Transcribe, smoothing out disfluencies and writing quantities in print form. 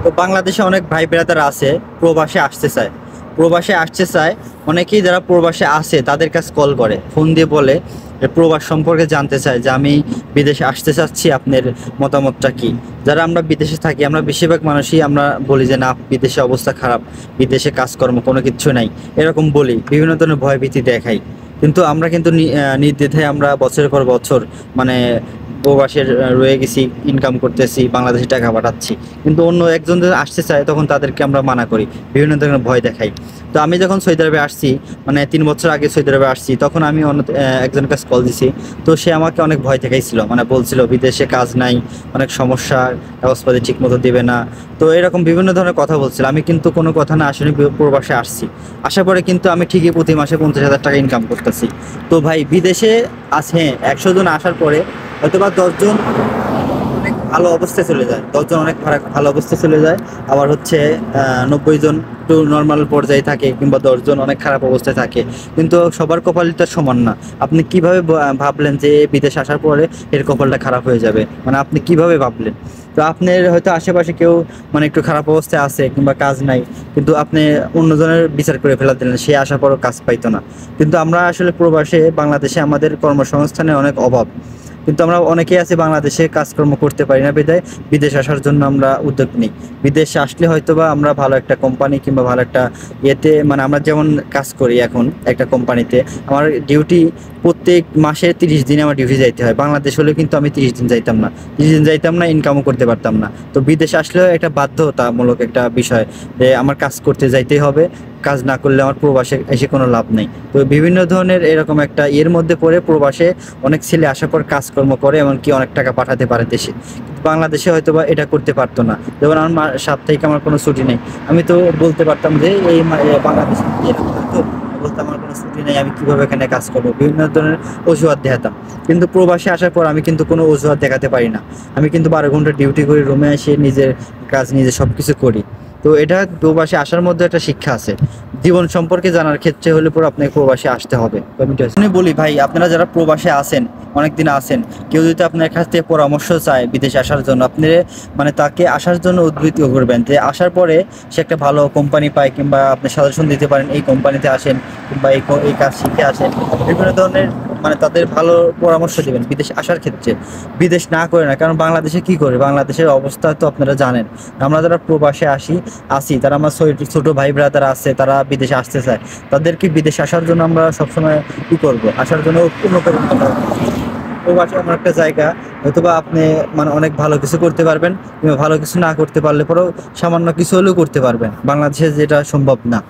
তো বাংলাদেশে অনেক ভাই ব্রাদার আছে প্রবাসে আসতে চায়, প্রবাসে আসতে চায়। অনেকেই যারা প্রবাসে আসে তাদের কাছে কল করে, ফোন দিয়ে বলে যে প্রবাস সম্পর্কে জানতে চায়, যে আমি বিদেশে আসতে চাচ্ছি, আপনার মতামতটা কি। যারা আমরা বিদেশে থাকি আমরা বেশিরভাগ মানুষই আমরা বলি যে না, বিদেশে অবস্থা খারাপ, বিদেশে কাজকর্ম কোনো কিছু নাই, এরকম বলি, বিভিন্ন ধরনের ভয়ভীতি দেখাই। কিন্তু আমরা কিন্তু নির্দ্বিধায় আমরা বছরের পর বছর মানে প্রবাসের রয়ে গেছি, ইনকাম করতেছি, বাংলাদেশে টাকা পাঠাচ্ছি। কিন্তু অন্য একজন যদি আসতে চায় তখন তাদেরকে আমরা মানা করি, বিভিন্ন ধরনের ভয় দেখাই। তো আমি যখন সৌদি আরবে আসছি, মানে 3 বছর আগে সৌদি আরবে আসছি, তখন আমি একজনের কাছে কল দিছি। তো সে আমাকে অনেক ভয় দেখাইছিল, মানে বলছিল বিদেশে কাজ নাই, অনেক সমস্যা, কাগজপাতি ঠিক মতো দেবে না। তো এরকম বিভিন্ন ধরনের কথা বলছিল। আমি কিন্তু কোনো কথা না আসলে প্রবাসে আসছি, আসার পরে কিন্তু আমি ঠিকই প্রতি মাসে 50,000 টাকা ইনকাম করতেছি। তো ভাই বিদেশে আছে 100 জন আসার পরে হয়তো বা 10 জন অনেক ভালো অবস্থায় চলে যায়, 10 জন অনেক ভালো অবস্থায় চলে যায়। আবার হচ্ছে 90 জন একটু নর্মাল পর্যায়ে থাকে, কিংবা 10 জন অনেক খারাপ অবস্থায় থাকে। কিন্তু সবার কপালই তো আর সমান না। আপনি কিভাবে ভাবলেন যে বিদেশ আসার পরে এর কপালটা খারাপ হয়ে যাবে? মানে আপনি কিভাবে ভাবলেন? তো আপনার হয়তো আশেপাশে কেউ মানে একটু খারাপ অবস্থায় আছে কিংবা কাজ নাই, কিন্তু আপনি অন্যজনের বিচার করে ফেলা দিলেন, সে আসার পরও কাজ পাইতো না। কিন্তু আমরা আসলে প্রবাসে বাংলাদেশে আমাদের কর্মসংস্থানের অনেক অভাব, কিন্তু আমরা অনেকেই আছি বাংলাদেশে কাজকর্ম করতে পারি না, বিধায় বিদেশ আসার জন্য আমরা উদ্যোগ নিই। বিদেশে আসলে হয়তোবা আমরা ভালো একটা কোম্পানি কিংবা ভালো একটা ইয়েতে, মানে আমরা যেমন কাজ করি এখন একটা কোম্পানিতে, আমার ডিউটি প্রত্যেক মাসে 30 দিনে আমার ডিউটি যাইতে হয়। বাংলাদেশ হলে কিন্তু আমি 30 দিন যাইতাম না, 30 দিন যাইতাম না, ইনকামও করতে পারতাম না। তো বিদেশে আসলেও একটা বাধ্যতামূলক একটা বিষয় যে আমার কাজ করতে যাইতেই হবে, কাজ না করলে আমার প্রবাসে এসে কোনো লাভ নেই। তো বিভিন্ন ধরনের এরকম একটা এর মধ্যে পড়ে প্রবাসে অনেক ছেলে আসার পর কাজকর্ম করে, এমনকি অনেক টাকা পাঠাতে পারে দেশে। কিন্তু বাংলাদেশে হয়তো বা এটা করতে পারতো না। যেমন আমার সাপ্তাহিক আমার কোনো ছুটি নেই, আমি তো বলতে পারতাম যে বাংলাদেশে এরকম হয়তো, বলতাম আমার কোনো ছুটি নেই, আমি কিভাবে এখানে কাজ করবো, বিভিন্ন ধরনের অজুহাত দেখাতাম। কিন্তু প্রবাসে আসার পর আমি কিন্তু কোনো অজুহাত দেখাতে পারি না। আমি কিন্তু 12 ঘন্টা ডিউটি করে রুমে এসে নিজের কাজ নিজে সব কিছু করি। তো এটা প্রবাসে আসার মধ্যে একটা শিক্ষা আছে। জীবন সম্পর্কে জানার ক্ষেত্রে হলে পরে আপনাকে প্রবাসে আসতে হবে। আমি বলি ভাই, আপনারা যারা প্রবাসে আছেন, অনেকদিন আছেন, কেউ যদি আপনার কাছ থেকে পরামর্শ চায় বিদেশে আসার জন্য, আপনি মানে তাকে আসার জন্য উদ্বুদ্ধ করবেন যে আসার পরে সে একটা ভালো কোম্পানি পায়, কিংবা আপনি সাজেশন দিতে পারেন এই কোম্পানিতে আসেন, কিংবা এই কাজ শিখে আসেন, বিভিন্ন ধরনের মানে তাদের ভালো পরামর্শ দিবেন বিদেশ আসার ক্ষেত্রে। বিদেশ না করে না, কারণ বাংলাদেশে কি করে, বাংলাদেশের অবস্থা তো আপনারা জানেন। আমরা যারা প্রবাসে আসি তারা আমার ছোট ভাই ব্রাদার আছে, তারা বিদেশে আসতে চায়, তাদেরকে বিদেশে আসার জন্য আমরা সবসময় কি করব, আসার জন্য অনুপ্রেরণা দেব। প্রবাসে এমন একটা জায়গা, হয়তোবা আপনি মানে অনেক ভালো কিছু করতে পারবেন, কিংবা ভালো কিছু না করতে পারলে পরেও সামান্য কিছু হলেও করতে পারবেন, বাংলাদেশে যেটা সম্ভব না।